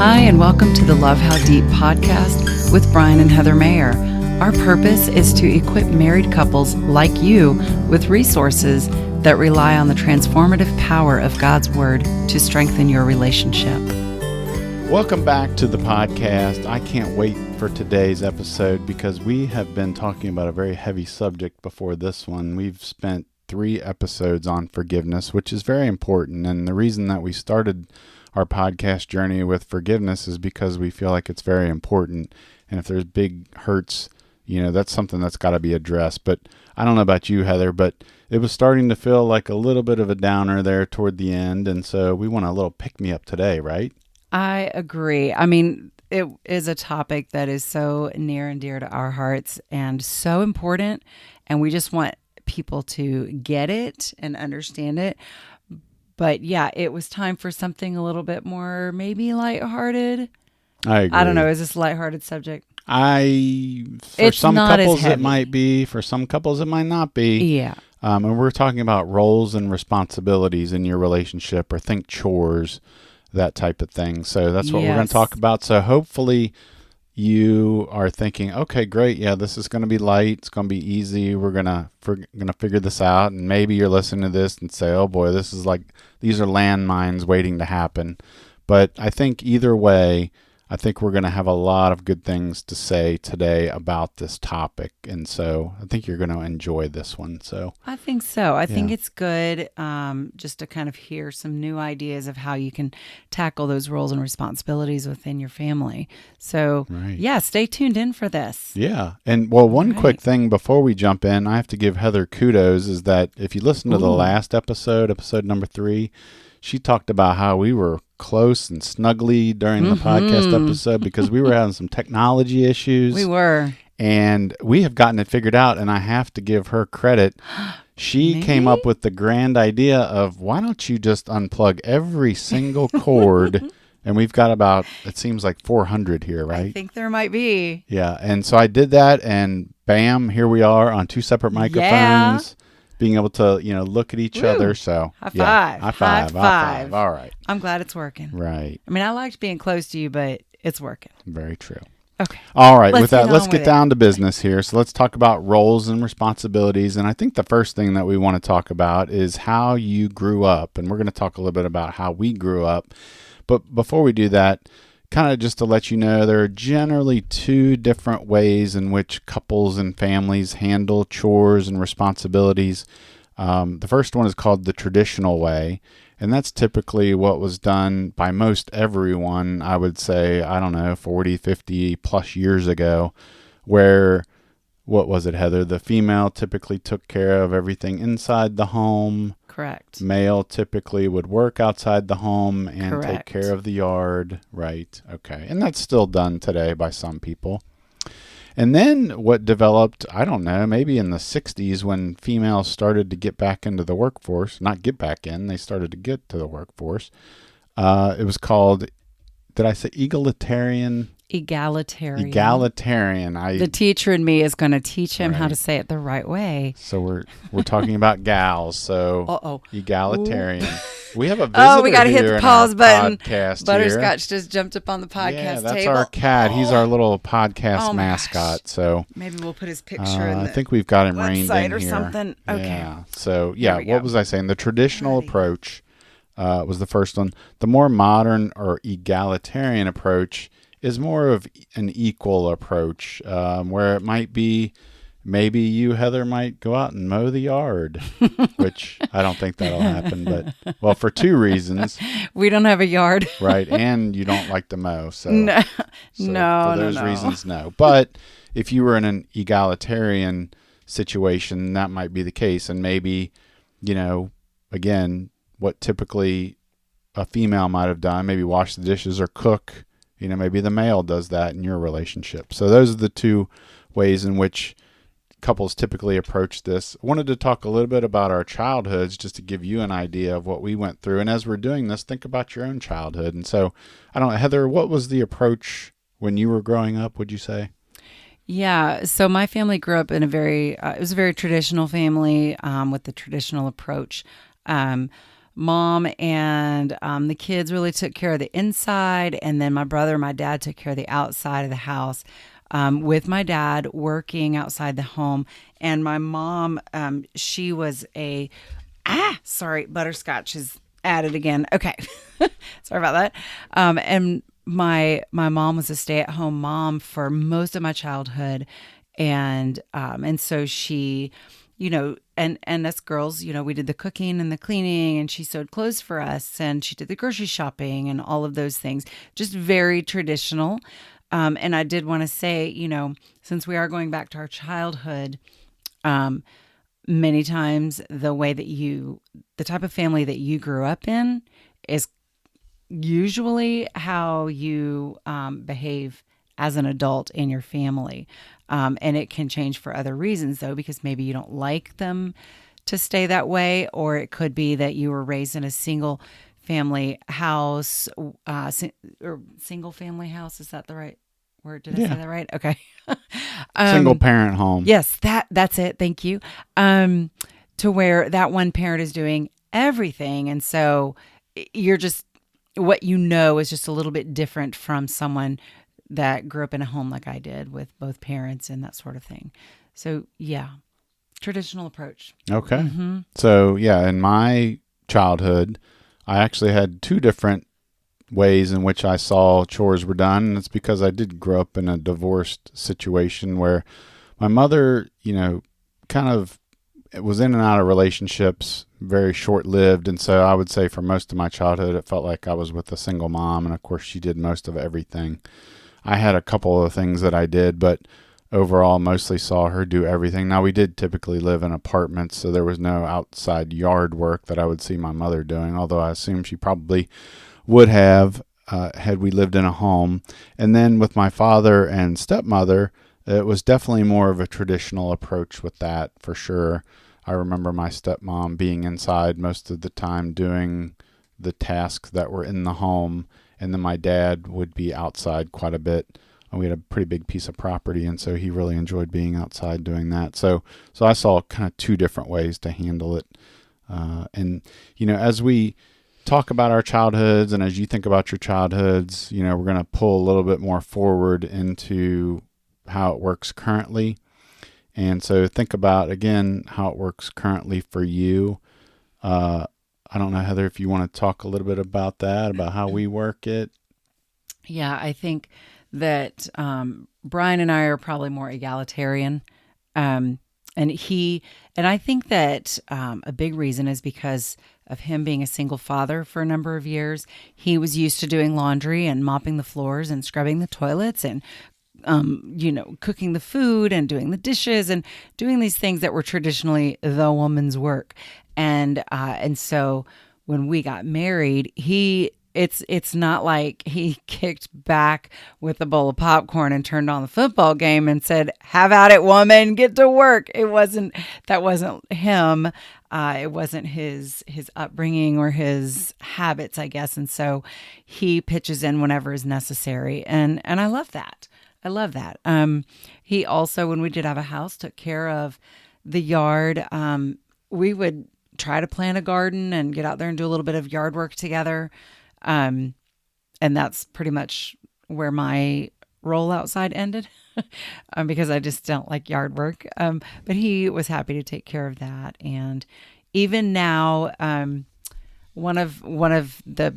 Hi, and welcome to the Love How Deep podcast with Brian and Heather Mayer. Our purpose is to equip married couples like you with resources that rely on the transformative power of God's Word to strengthen your relationship. Welcome back to the podcast. I can't wait for today's episode because we have been talking about a very heavy subject before this one. We've spent 3 episodes on forgiveness, which is very important. And the reason that we started our podcast journey with forgiveness is because we feel like it's very important. And if there's big hurts, that's something that's got to be addressed. But I don't know about you, Heather, but it was starting to feel like a little bit of a downer there toward the end. And so we want a little pick-me-up today, right? I agree. I mean, it is a topic that is so near and dear to our hearts and so important. And we just want people to get it and understand it. But yeah, it was time for something a little bit more maybe lighthearted. I agree. I don't know. Is this a lighthearted subject? For some couples it might be. For some couples it might not be. Yeah. And we're talking about roles and responsibilities in your relationship, or think chores, that type of thing. So that's what we're going to talk about. So hopefully you are thinking, okay, great. Yeah, this is going to be light. It's going to be easy. We're going to figure this out. And maybe you're listening to this and say, oh boy, these are landmines waiting to happen. But I think either way, I think we're going to have a lot of good things to say today about this topic. And so I think you're going to enjoy this one. So I think so. I think it's good just to kind of hear some new ideas of how you can tackle those roles and responsibilities within your family. So stay tuned in for this. Yeah. And one quick thing before we jump in, I have to give Heather kudos is that if you listen to the last episode number 3, she talked about how we were close and snuggly during the podcast episode because we were having some technology issues. We were. And we have gotten it figured out, and I have to give her credit. She came up with the grand idea of, why don't you just unplug every single cord? And we've got about, it seems like 400 here, right? I think there might be. Yeah. And so I did that, and bam, here we are on 2 separate microphones. Being able to, look at each other. So High five. High five. All right. I'm glad it's working. Right. I mean, I liked being close to you, but it's working. Very true. Okay. All right. With that, let's get down to business here. So let's talk about roles and responsibilities. And I think the first thing that we want to talk about is how you grew up. And we're going to talk a little bit about how we grew up. But before we do that, kind of just to let you know, there are generally 2 different ways in which couples and families handle chores and responsibilities. The first one is called the traditional way, and that's typically what was done by most everyone, I would say, 40, 50 plus years ago, where, what was it, Heather? The female typically took care of everything inside the home. Correct. Male typically would work outside the home and take care of the yard. Right. Okay. And that's still done today by some people. And then what developed, I don't know, maybe in the 60s when females started to get back into the workforce, not get back in, they started to get to the workforce. It was called, did I say egalitarian? Egalitarian. The teacher in me is going to teach him how to say it the right way. So we're talking about gals. So egalitarian. We have a visitor. Oh, we got to hit the pause button. Butterscotch just jumped up on the podcast table. That's our cat. He's our little podcast mascot. Gosh. So maybe we'll put his picture in I think we've got him reined in or here. Something. Okay. Yeah. So what was I saying? The traditional approach was the first one. The more modern or egalitarian approach is more of an equal approach, where it might be maybe you, Heather, might go out and mow the yard, which I don't think that'll happen. But, for 2 reasons. We don't have a yard. Right, and you don't like to mow. So, for those reasons, no. But if you were in an egalitarian situation, that might be the case. And maybe, again, what typically a female might have done, maybe wash the dishes or cook. Maybe the male does that in your relationship. So those are the 2 ways in which couples typically approach this. I wanted to talk a little bit about our childhoods just to give you an idea of what we went through. And as we're doing this, think about your own childhood. And so, Heather, what was the approach when you were growing up, would you say? Yeah. So my family grew up in it was a very traditional family with the traditional approach. mom and the kids really took care of the inside, and then my brother and my dad took care of the outside of the house. With my dad working outside the home, and my mom, she was sorry, butterscotch is added again. Okay, sorry about that. And my mom was a stay-at-home mom for most of my childhood, and so she, and us girls, we did the cooking and the cleaning, and she sewed clothes for us, and she did the grocery shopping and all of those things. Just very traditional. And I did want to say, since we are going back to our childhood, many times the type of family that you grew up in is usually how you behave as an adult in your family. And it can change for other reasons, though, because maybe you don't like them to stay that way, or it could be that you were raised in a single family house, or single family house. Is that the right word? Did I say that right? Okay. Single parent home. Yes, that's it. Thank you. To where that one parent is doing everything. And so you're just, what is just a little bit different from someone that grew up in a home like I did with both parents and that sort of thing. So yeah, traditional approach. Okay. Mm-hmm. So yeah, in my childhood, I actually had two different ways in which I saw chores were done. And it's because I did grow up in a divorced situation where my mother, kind of was in and out of relationships, very short-lived. And so I would say for most of my childhood, it felt like I was with a single mom. And of course, she did most of everything. I had a couple of things that I did, but overall mostly saw her do everything. Now, we did typically live in apartments, so there was no outside yard work that I would see my mother doing, although I assume she probably would have had we lived in a home. And then with my father and stepmother, it was definitely more of a traditional approach with that, for sure. I remember my stepmom being inside most of the time doing the tasks that were in the home, and then my dad would be outside quite a bit. We had a pretty big piece of property, and so he really enjoyed being outside doing that. So I saw kind of two different ways to handle it. And as we talk about our childhoods, and as you think about your childhoods, we're going to pull a little bit more forward into how it works currently. And so think about, again, how it works currently for you. I don't know, Heather, if you want to talk a little bit about that, about how we work it. Yeah, I think that Brian and I are probably more egalitarian. And I think that a big reason is because of him being a single father for a number of years. He was used to doing laundry and mopping the floors and scrubbing the toilets and cooking the food and doing the dishes and doing these things that were traditionally the woman's work. And so when we got married, it's not like he kicked back with a bowl of popcorn and turned on the football game and said, "Have at it, woman, get to work." That wasn't him. It wasn't his upbringing or his habits, I guess. And so he pitches in whenever is necessary. And I love that. He also, when we did have a house, took care of the yard. We would try to plant a garden and get out there and do a little bit of yard work together. And that's pretty much where my role outside ended because I just don't like yard work. But he was happy to take care of that. And even now, one of the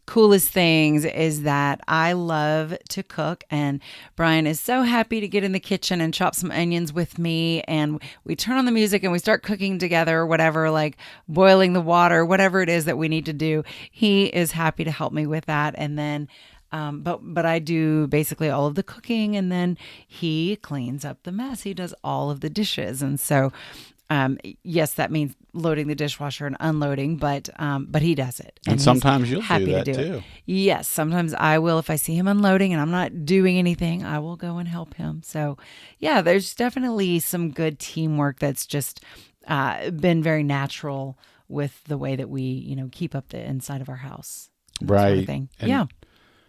coolest things is that I love to cook, and Brian is so happy to get in the kitchen and chop some onions with me, and we turn on the music and we start cooking together, whatever, like boiling the water, whatever it is that we need to do. He is happy to help me with that. And then but I do basically all of the cooking, and then he cleans up the mess. He does all of the dishes. And so yes, that means loading the dishwasher and unloading, but he does it. And sometimes you'll do that too. Yes, sometimes I will. If I see him unloading and I'm not doing anything, I will go and help him. So yeah, there's definitely some good teamwork that's just been very natural with the way that we, keep up the inside of our house. Right. Sort of thing. Yeah.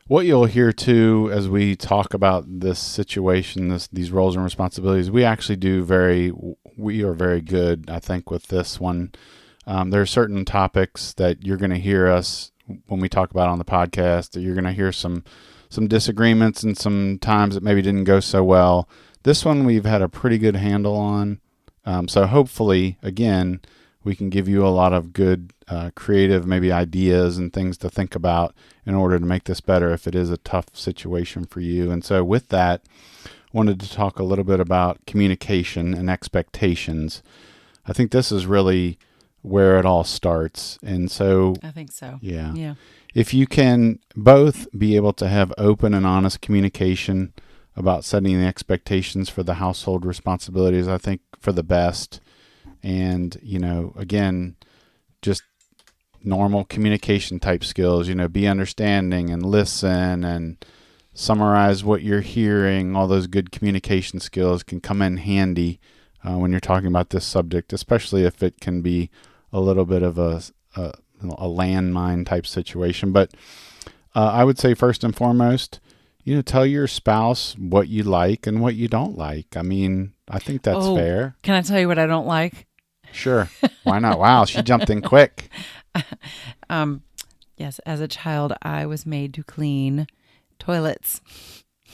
What you'll hear too, as we talk about this situation, these roles and responsibilities, we are very good, I think, with this one. There are certain topics that you're going to hear us when we talk about on the podcast, that you're going to hear some disagreements and some times that maybe didn't go so well. This one we've had a pretty good handle on. So hopefully, again, we can give you a lot of good creative maybe ideas and things to think about in order to make this better if it is a tough situation for you. And so with that, wanted to talk a little bit about communication and expectations. I think this is really where it all starts. And so I think so. Yeah. If you can both be able to have open and honest communication about setting the expectations for the household responsibilities, I think for the best. And, again, just normal communication type skills, be understanding and listen and summarize what you're hearing. All those good communication skills can come in handy when you're talking about this subject, especially if it can be a little bit of a landmine type situation. But I would say first and foremost, tell your spouse what you like and what you don't like. I mean, I think that's fair. Can I tell you what I don't like? Sure. Why not? Wow, she jumped in quick. Yes, as a child, I was made to clean toilets.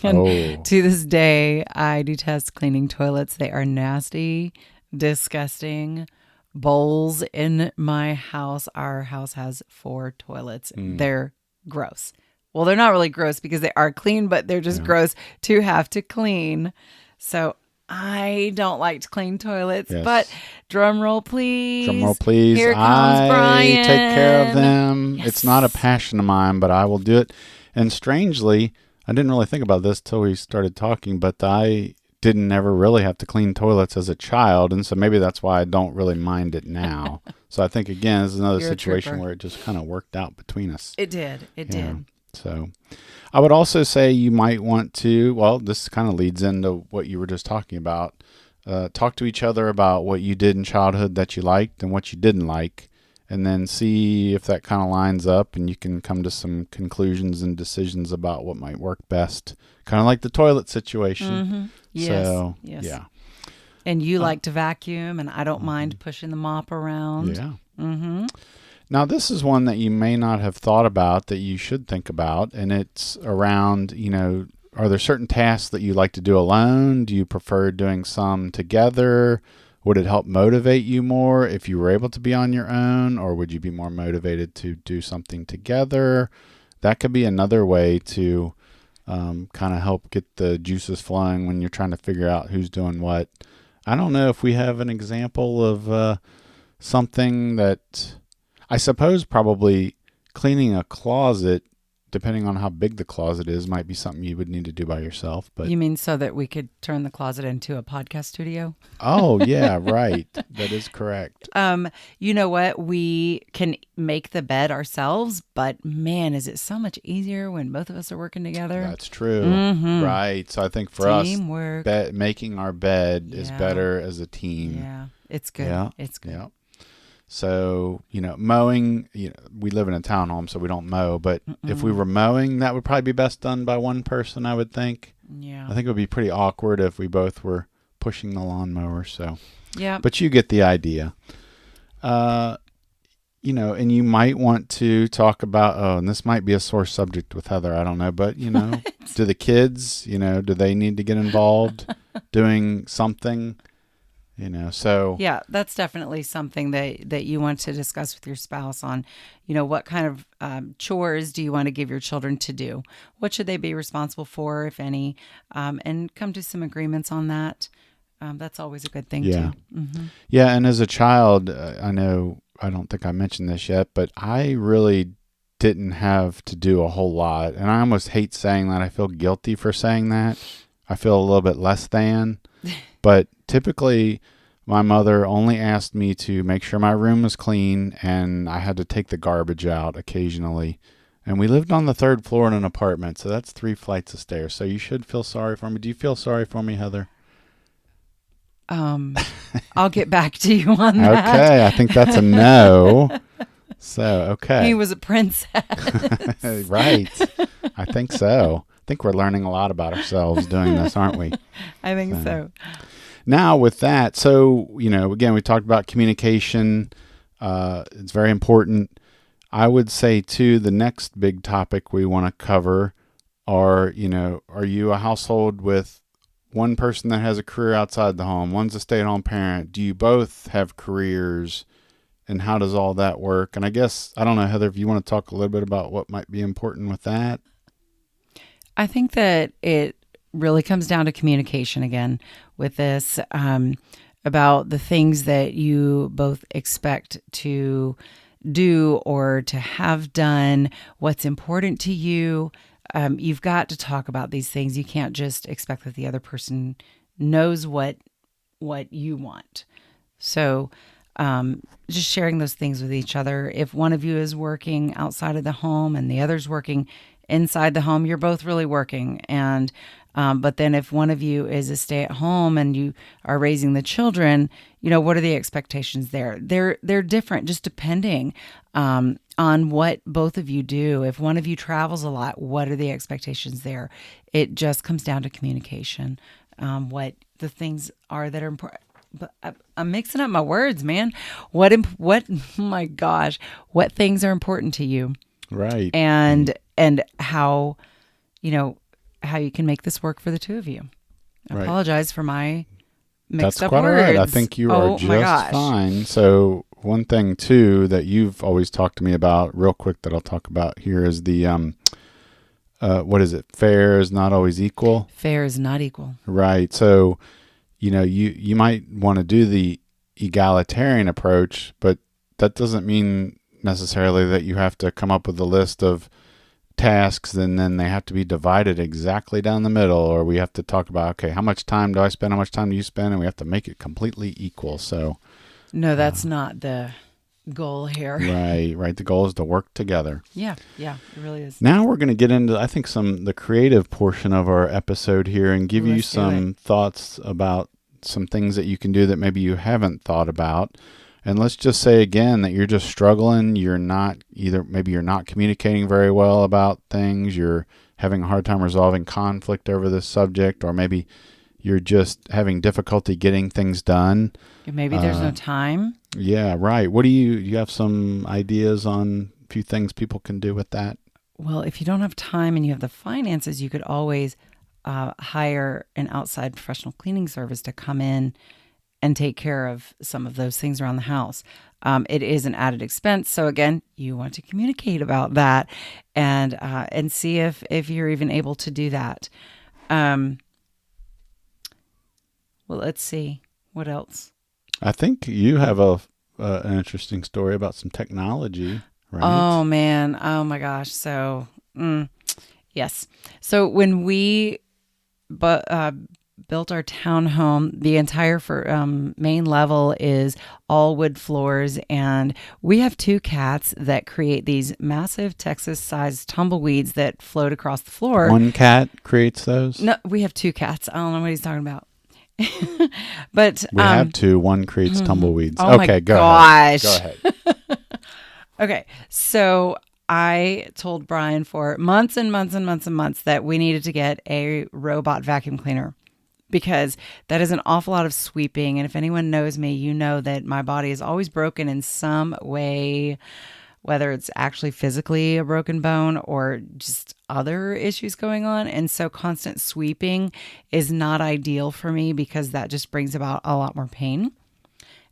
And to this day, I detest cleaning toilets. They are nasty, disgusting bowls in my house. Our house has 4 toilets. They're gross. Well, they're not really gross because they are clean, but they're just gross to have to clean. So I don't like to clean toilets, but drum roll, please. Drum roll, please. Here comes Brian. Take care of them. Yes. It's not a passion of mine, but I will do it. And strangely, I didn't really think about this till we started talking, but I didn't ever really have to clean toilets as a child, and so maybe that's why I don't really mind it now. So I think, again, this is another situation where it just kind of worked out between us. It did. It did. So I would also say you might want to, well, this kind of leads into what you were just talking about. Talk to each other about what you did in childhood that you liked and what you didn't like, and then see if that kind of lines up and you can come to some conclusions and decisions about what might work best. Kind of like the toilet situation. Mm-hmm. Yes. So, yes. Yeah. And you like to vacuum, and I don't mind pushing the mop around. Yeah. Mm-hmm. Now, this is one that you may not have thought about that you should think about, and it's around, are there certain tasks that you like to do alone? Do you prefer doing some together? Would it help motivate you more if you were able to be on your own, or would you be more motivated to do something together? That could be another way to kind of help get the juices flowing when you're trying to figure out who's doing what. I don't know if we have an example of something that... I suppose probably cleaning a closet, depending on how big the closet is, might be something you would need to do by yourself. But you mean so that we could turn the closet into a podcast studio? Oh, yeah, right. That is correct. You know what? We can make the bed ourselves, but man, is it so much easier when both of us are working together? That's true. Mm-hmm. Right. So I think for Teamwork. us, making our bed is better as a team. Yeah, it's good. Yeah. It's good. Yeah. So, mowing, we live in a townhome, so we don't mow. But if we were mowing, that would probably be best done by one person, I would think. Yeah. I think it would be pretty awkward if we both were pushing the lawnmower. So, yeah. But you get the idea. And you might want to talk about, and this might be a sore subject with Heather, I don't know. But, do the kids, do they need to get involved doing something? So yeah, that's definitely something that you want to discuss with your spouse on, what kind of chores do you want to give your children to do? What should they be responsible for, if any? And come to some agreements on that. That's always a good thing too. Mm-hmm. Yeah. And as a child, I don't think I mentioned this yet, but I really didn't have to do a whole lot. And I almost hate saying that. I feel guilty for saying that. I feel a little bit less than. But typically, my mother only asked me to make sure my room was clean, and I had to take the garbage out occasionally. And we lived on the 3rd floor in an apartment, so that's 3 flights of stairs. So you should feel sorry for me. Do you feel sorry for me, Heather? I'll get back to you on that. Okay, I think that's a no. So, okay. He was a princess. Right. I think so. I think we're learning a lot about ourselves doing this, aren't we? I think so. Now with that, so, again, we talked about communication, It's very important. I would say too, the next big topic we want to cover are you a household with one person that has a career outside the home, one's a stay-at-home parent? Do you both have careers, and how does all that work? And I guess, I don't know, Heather, if you want to talk a little bit about what might be important with that. I think that it really comes down to communication again with this, about the things that you both expect to do or to have done, what's important to you. You've got to talk about these things. You can't just expect that the other person knows what you want. So just sharing those things with each other. If one of you is working outside of the home and the other's working inside the home, you're both really working. And but then if one of you is a stay-at-home and you are raising the children, what are the expectations there? They're different, just depending on what both of you do. If one of you travels a lot, what are the expectations there? It just comes down to communication. What the things are that are important. But I'm mixing up my words, man. What? Oh my gosh! What things are important to you? Right. And how, how you can make this work for the two of you. I apologize for my mixed up words. That's quite all right. I think you are just fine. So one thing too that you've always talked to me about, real quick, that I'll talk about here is the what is it? Fair is not always equal. Fair is not equal. Right. So you might want to do the egalitarian approach, but that doesn't mean necessarily that you have to come up with a list of tasks and then they have to be divided exactly down the middle, or we have to talk about, okay, how much time do I spend, how much time do you spend, and we have to make it completely equal. So no, that's not the goal here. Right. The goal is to work together. Yeah, it really is. Now we're going to get into, I think, the creative portion of our episode here and give you some thoughts about some things that you can do that maybe you haven't thought about. And let's just say again that you're just struggling. Maybe you're not communicating very well about things. You're having a hard time resolving conflict over this subject, or maybe you're just having difficulty getting things done. Maybe there's no time. Yeah, right. What do you have some ideas on a few things people can do with that? Well, if you don't have time and you have the finances, you could always hire an outside professional cleaning service to come in and take care of some of those things around the house. It is an added expense. So again, you want to communicate about that and see if you're even able to do that. Well, let's see. What else? I think you have an interesting story about some technology, right? Oh, man. Oh, my gosh. So, yes. So when we built our townhome, the entire main level is all wood floors, and we have 2 cats that create these massive Texas-sized tumbleweeds that float across the floor. One cat creates those? No, we have 2 cats. I don't know what he's talking about. But we have 2. One creates tumbleweeds. Oh okay, go ahead. Go ahead. Okay, so I told Brian for months and months and months and months that we needed to get a robot vacuum cleaner, because that is an awful lot of sweeping. And if anyone knows me, you know that my body is always broken in some way, whether it's actually physically a broken bone or just other issues going on. And so constant sweeping is not ideal for me, because that just brings about a lot more pain.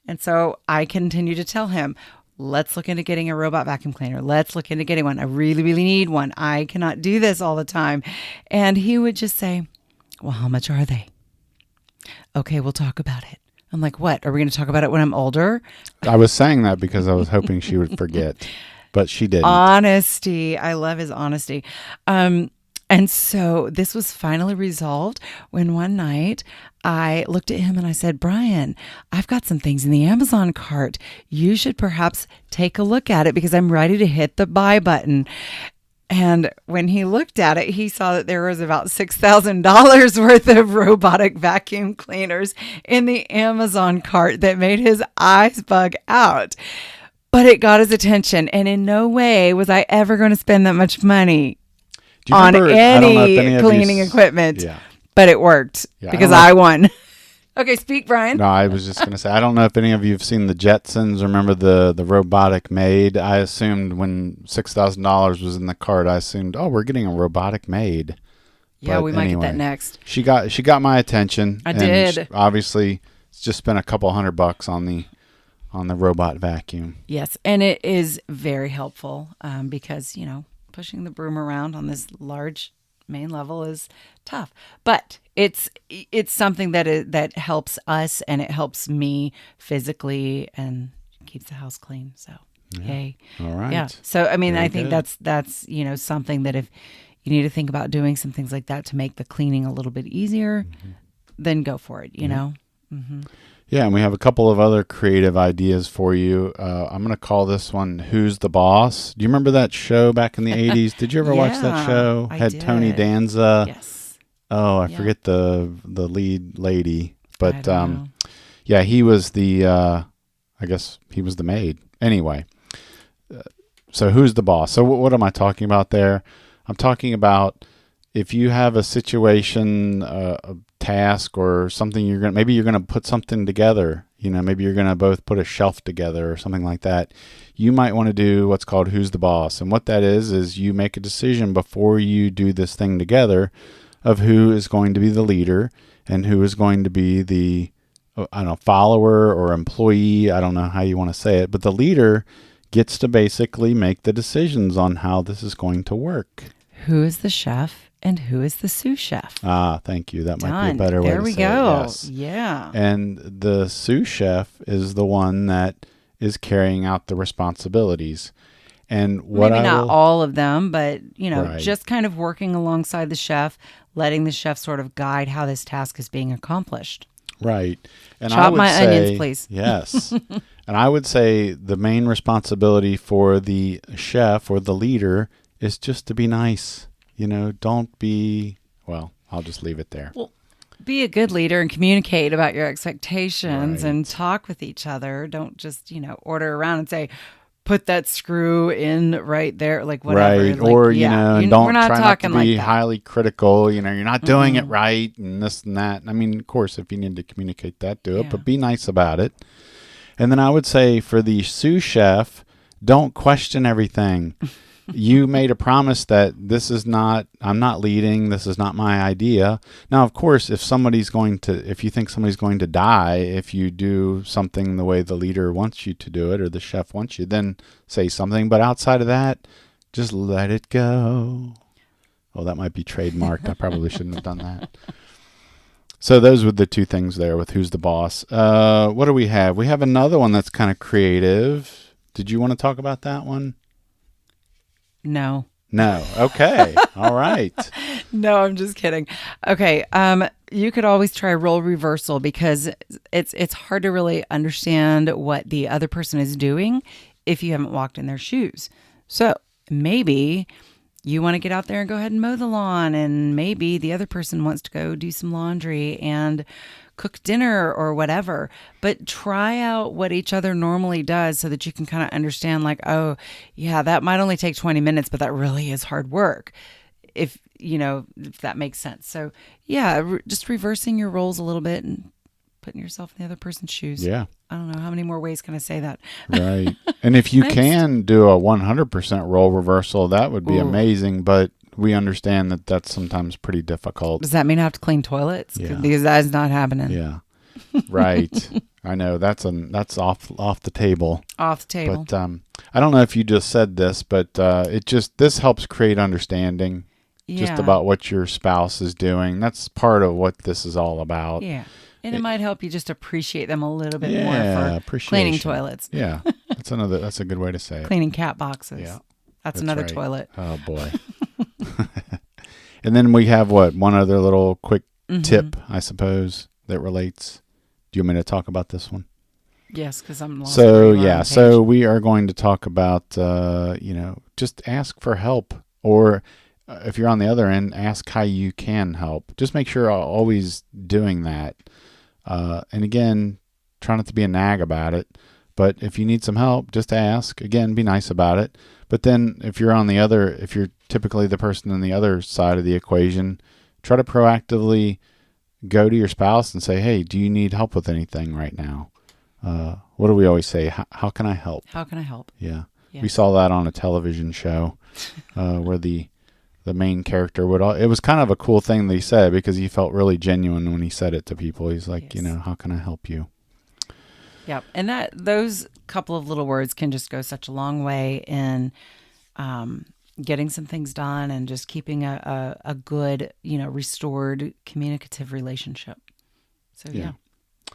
And so I continue to tell him, let's look into getting a robot vacuum cleaner. Let's look into getting one. I really, really need one. I cannot do this all the time. And he would just say, well, how much are they? Okay, we'll talk about it. I'm like, what? Are we going to talk about it when I'm older? I was saying that because I was hoping she would forget, but she didn't. Honesty. I love his honesty. And so this was finally resolved when one night I looked at him and I said, Brian, I've got some things in the Amazon cart. You should perhaps take a look at it, because I'm ready to hit the buy button. And when he looked at it, he saw that there was about $6,000 worth of robotic vacuum cleaners in the Amazon cart that made his eyes bug out. But it got his attention, and in no way was I ever going to spend that much money on any cleaning equipment. Yeah. But it worked because I won. Okay, speak, Brian. No, I was just going to say, I don't know if any of you have seen the Jetsons. Remember the robotic maid? I assumed when $6,000 was in the cart, I assumed, oh, we're getting a robotic maid. Yeah, But we might get anyway, that next. She got my attention. I and did. Obviously, just spent a couple $100 on the robot vacuum. Yes, and it is very helpful because, pushing the broom around on this large main level is tough. But it's something that helps us, and it helps me physically and keeps the house clean. So, yay. All right. Yeah. So, I mean, Very I think good. that's something that if you need to think about doing some things like that to make the cleaning a little bit easier, then go for it, you know? Mm-hmm. Yeah, and we have a couple of other creative ideas for you. I'm going to call this one "Who's the Boss?" Do you remember that show back in the '80s? Did you ever watch that show? I Had did. Tony Danza. Yes. Oh, I forget the lead lady, but I don't know. yeah, he was the. I guess he was the maid. Anyway, so who's the boss? So what am I talking about there? I'm talking about if you have a situation, a task, or something maybe you're gonna put something together. Maybe you're gonna both put a shelf together or something like that. You might want to do what's called "Who's the Boss?" And what that is you make a decision before you do this thing together of who is going to be the leader and who is going to be the follower or employee. I don't know how you want to say it, but the leader gets to basically make the decisions on how this is going to work. Who is the chef and who is the sous chef? Ah, thank you. That Done. might be a better way to say it. There we go. Yes. Yeah. And the sous chef is the one that is carrying out the responsibilities. And what maybe not all of them, but Right. just kind of working alongside the chef, letting the chef sort of guide how this task is being accomplished. Right. And Chop I would my say, onions, please. Yes. And I would say the main responsibility for the chef or the leader is just to be nice. Don't be, well, I'll just leave it there. Well, be a good leader and communicate about your expectations Right. and talk with each other. Don't just, order around and say, put that screw in right there, like whatever. Right. Like, or, yeah, and don't we're not try not talking to be like that. highly critical. You're not doing it right and this and that. I mean, of course, if you need to communicate that, do it, Yeah. but be nice about it. And then I would say for the sous chef, don't question everything. You made a promise that I'm not leading, this is not my idea. Now, of course, if you think somebody's going to die if you do something the way the leader wants you to do it or the chef wants you, then say something. But outside of that, just let it go. Oh, that might be trademarked. I probably shouldn't have done that. So those were the two things there with who's the boss. What do we have? We have another one that's kind of creative. Did you want to talk about that one? No. No. Okay. All right. No, I'm just kidding. Okay. You could always try role reversal because it's hard to really understand what the other person is doing if you haven't walked in their shoes. So maybe you want to get out there and go ahead and mow the lawn, and maybe the other person wants to go do some laundry and cook dinner or whatever. But try out what each other normally does so that you can kind of understand, like, oh, yeah, that might only take 20 minutes, but that really is hard work. If that makes sense. So, yeah, just reversing your roles a little bit and putting yourself in the other person's shoes. Yeah. I don't know. How many more ways can I say that? Right. And if you Next. can do a 100% role reversal, that would be amazing. But we understand that that's sometimes pretty difficult. Does that mean I have to clean toilets? Yeah. Because that is not happening. Yeah. Right. I know that's off the table. Off the table. But I don't know if you just said this, but this helps create understanding just about what your spouse is doing. That's part of what this is all about. Yeah. And it might help you just appreciate them a little bit more for appreciation. cleaning toilets. Yeah. That's a good way to say it. Cleaning cat boxes. Yeah. That's another right. toilet. Oh boy. And then we have one other little quick tip, I suppose, that relates. Do you want me to talk about this one? Yes, because I'm lost. So we are going to talk about, just ask for help, or if you're on the other end, ask how you can help. Just make sure you're always doing that. And again, try not to be a nag about it. But if you need some help, just ask. Again, be nice about it. But then if you're typically the person on the other side of the equation, try to proactively, go to your spouse and say, hey, do you need help with anything right now? What do we always say? How can I help? How can I help? Yeah. Yes. We saw that on a television show where the main character it was kind of a cool thing that he said, because he felt really genuine when he said it to people. He's like, Yes. how can I help you? Yeah. And those couple of little words can just go such a long way in getting some things done and just keeping a good, restored communicative relationship. So, yeah.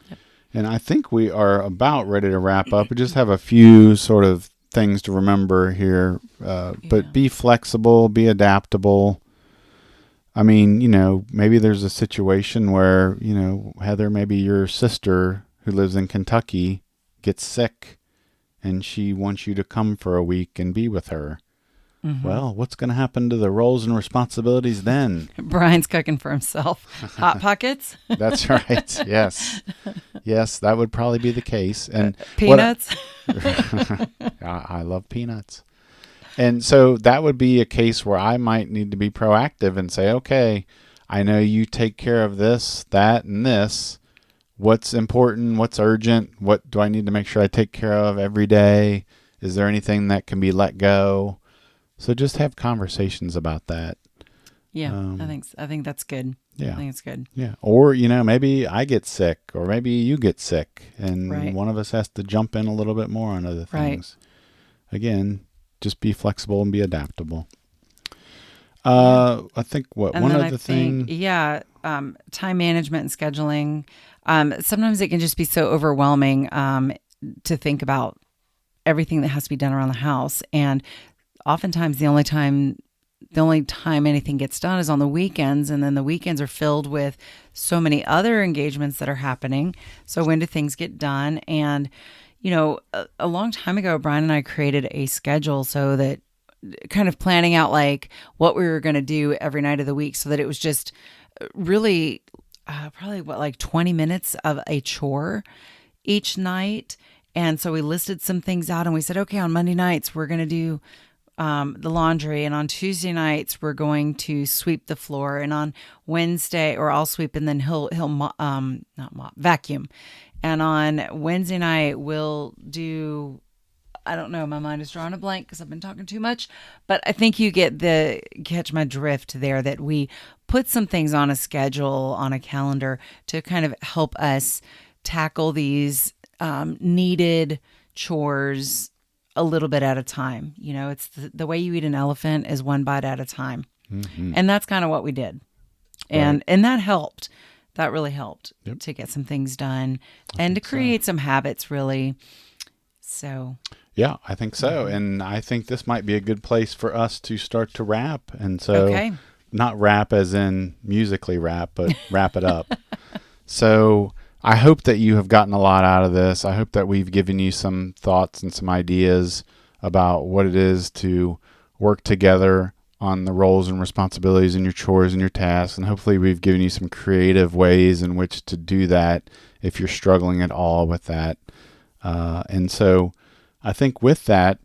Yep. And I think we are about ready to wrap up. We just have a few sort of things to remember here, but be flexible, be adaptable. I mean, maybe there's a situation where, Heather, maybe your sister who lives in Kentucky gets sick and she wants you to come for a week and be with her. Mm-hmm. Well, what's going to happen to the roles and responsibilities then? Brian's cooking for himself. Hot Pockets? That's right. Yes. Yes, that would probably be the case. And peanuts? I love peanuts. And so that would be a case where I might need to be proactive and say, okay, I know you take care of this, that, and this. What's important? What's urgent? What do I need to make sure I take care of every day? Is there anything that can be let go? So just have conversations about that. Yeah, I think that's good. Yeah. I think it's good. Yeah. Or, maybe I get sick, or maybe you get sick, and right. one of us has to jump in a little bit more on other things. Right. Again, just be flexible and be adaptable. I think one other thing. Yeah. Time management and scheduling. Sometimes it can just be so overwhelming to think about everything that has to be done around the house. And oftentimes the only time anything gets done is on the weekends, and then the weekends are filled with so many other engagements that are happening. So when do things get done? And, a long time ago, Brian and I created a schedule so that kind of planning out like what we were going to do every night of the week, so that it was just really probably 20 minutes of a chore each night. And so we listed some things out and we said, okay, on Monday nights, we're going to do the laundry, and on Tuesday nights we're going to sweep the floor, and on Wednesday, or I'll sweep and then he'll vacuum, and on Wednesday night we'll do, I don't know, my mind is drawing a blank because I've been talking too much, but I think you catch my drift there, that we put some things on a schedule, on a calendar, to kind of help us tackle these needed chores a little bit at a time. It's the way you eat an elephant is one bite at a time. Mm-hmm. And that's kind of what we did. And that helped. That really helped to get some things done and to create some habits, really. So. Yeah, I think so. Mm-hmm. And I think this might be a good place for us to start to wrap. And so not rap as in musically rap, but wrap it up. So I hope that you have gotten a lot out of this. I hope that we've given you some thoughts and some ideas about what it is to work together on the roles and responsibilities and your chores and your tasks. And hopefully we've given you some creative ways in which to do that if you're struggling at all with that. And so I think with that,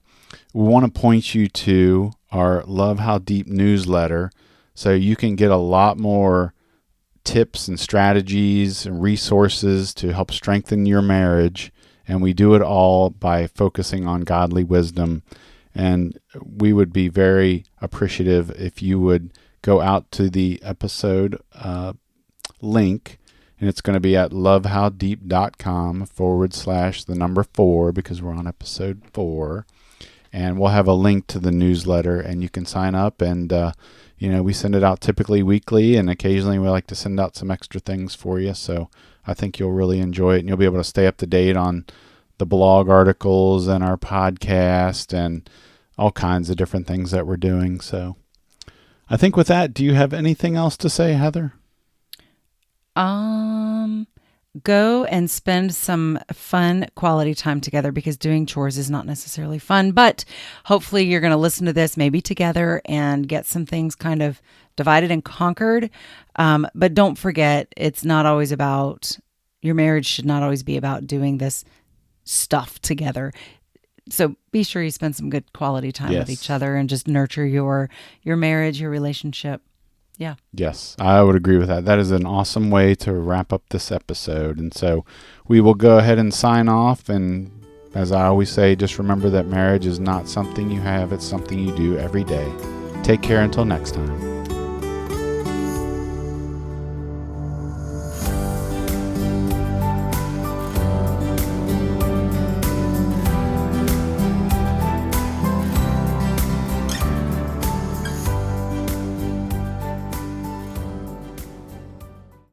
we want to point you to our Love How Deep newsletter, so you can get a lot more tips and strategies and resources to help strengthen your marriage. And we do it all by focusing on godly wisdom. And we would be very appreciative if you would go out to the episode link, and it's going to be at lovehowdeep.com/4, because we're on episode 4. And we'll have a link to the newsletter, and you can sign up. And we send it out typically weekly, and occasionally we like to send out some extra things for you. So I think you'll really enjoy it, and you'll be able to stay up to date on the blog articles and our podcast and all kinds of different things that we're doing. So I think with that, do you have anything else to say, Heather? Go and spend some fun quality time together, because doing chores is not necessarily fun, but hopefully you're going to listen to this maybe together and get some things kind of divided and conquered. But don't forget, it's not always about, your marriage should not always be about doing this stuff together. So be sure you spend some good quality time with each other and just nurture your marriage, your relationship. Yeah. Yes, I would agree with that. That is an awesome way to wrap up this episode. And so we will go ahead and sign off. And as I always say, just remember that marriage is not something you have, it's something you do every day. Take care until next time.